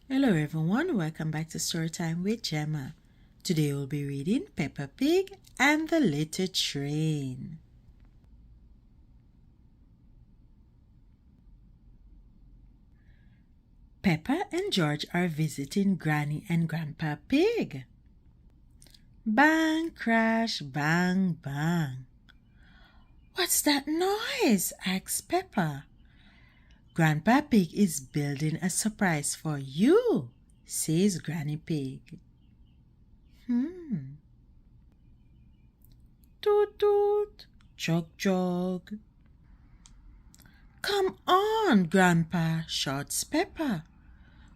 Hello everyone, welcome back to Storytime with Gemma. Today we'll be reading Peppa Pig and the Little Train. Peppa and George are visiting Granny and Grandpa Pig. Bang, crash, bang, bang. What's that noise? Asks Peppa. Grandpa Pig is building a surprise for you, says Granny Pig. Toot toot, chug chug. Come on, Grandpa, shouts Peppa.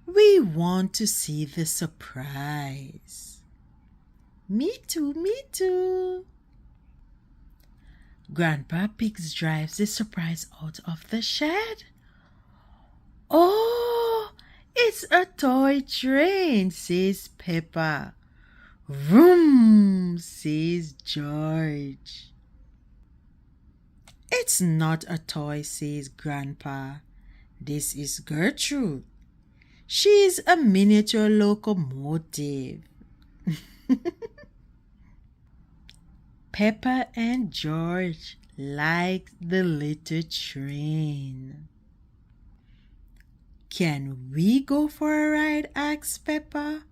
We want to see the surprise. Me too, me too. Grandpa Pig drives the surprise out of the shed. Oh, it's a toy train, says Peppa. Vroom, says George. It's not a toy, says Grandpa. This is Gertrude. She's a miniature locomotive. Peppa and George like the little train. Can we go for a ride? Asks Peppa.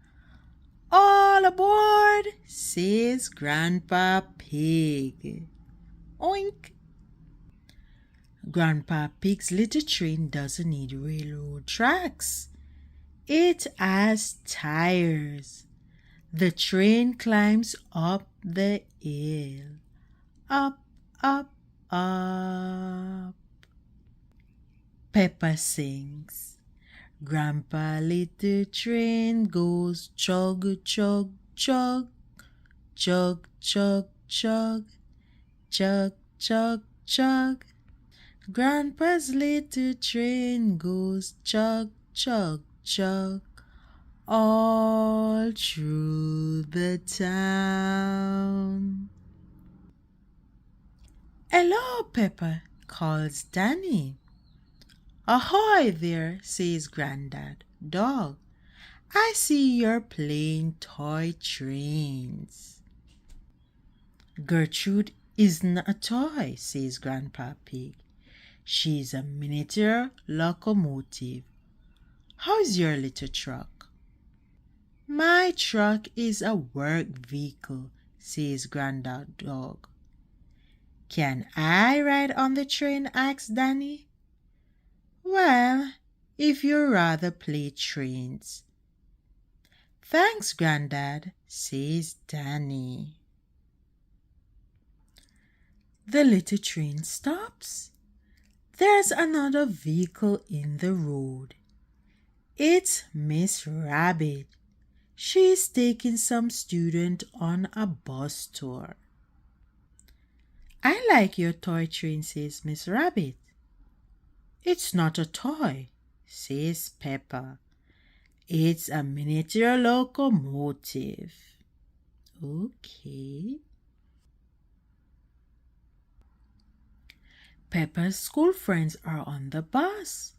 All aboard, says Grandpa Pig. Oink. Grandpa Pig's little train doesn't need railroad tracks. It has tires. The train climbs up the hill. Up, up, up. Peppa sings. Grandpa little train goes chug, chug, chug. Chug, chug, chug. Chug, chug, chug. Grandpa's little train goes chug, chug, chug. All through the town. Hello, Peppa, calls Danny. Ahoy there, says Grandad Dog. I see you're playing toy trains. Gertrude isn't a toy, says Grandpa Pig. She's a miniature locomotive. How's your little truck? My truck is a work vehicle, says Grandad Dog. Can I ride on the train? Asks Danny. Well, if you'd rather play trains. Thanks, Grandad, says Danny. The little train stops. There's another vehicle in the road. It's Miss Rabbit. She's taking some student on a bus tour. I like your toy train, says Miss Rabbit. It's not a toy, says Peppa. It's a miniature locomotive. Okay. Peppa's school friends are on the bus.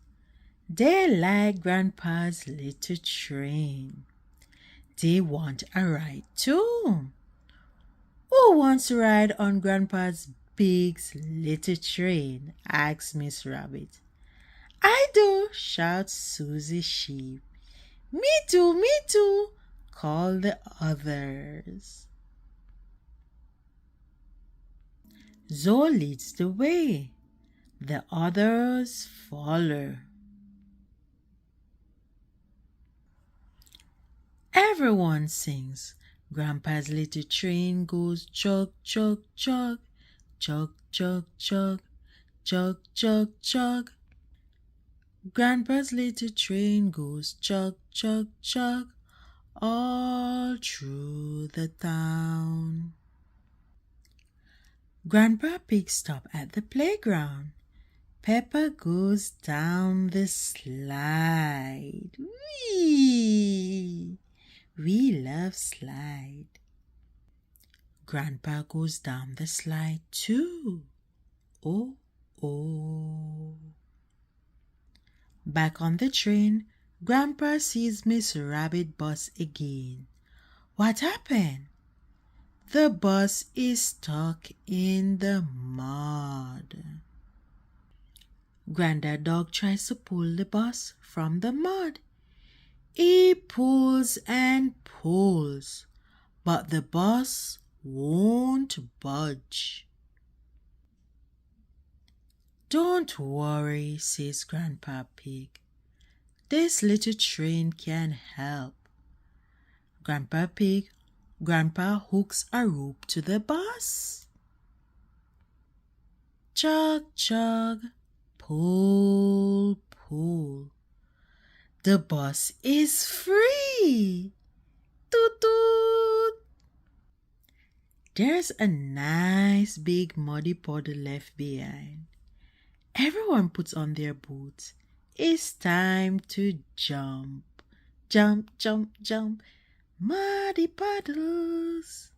They like Grandpa's little train. They want a ride too. Who wants to ride on Grandpa's big little train? Asks Miss Rabbit. I do, shouts Susie Sheep. Me too, call the others. Zoe leads the way. The others follow. Everyone sings. Grandpa's little train goes chug, chug, chug. Chug, chug, chug. Chug, chug, chug. Grandpa's little train goes chug, chug, chug. All through the town. Grandpa Pig stopped at the playground. Peppa goes down the slide. Whee! We love slide. Grandpa goes down the slide too. Oh, oh. Back on the train, Grandpa sees Miss Rabbit bus again. What happened? The bus is stuck in the mud. Granddad Dog tries to pull the bus from the mud. He pulls and pulls, but the bus won't budge. Don't worry, says Grandpa Pig. This little train can help. Grandpa hooks a rope to the bus. Chug, chug, pull, pull. The bus is free. Toot, toot. There's a nice big muddy puddle left behind. Everyone puts on their boots. It's time to jump. Jump, jump, jump. Muddy puddles.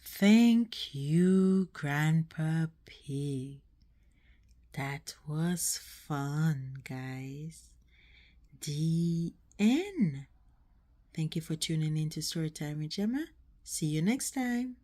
Thank you, Grandpa Pig. That was fun, guys. The end. Thank you for tuning in to Storytime with Gemma. See you next time.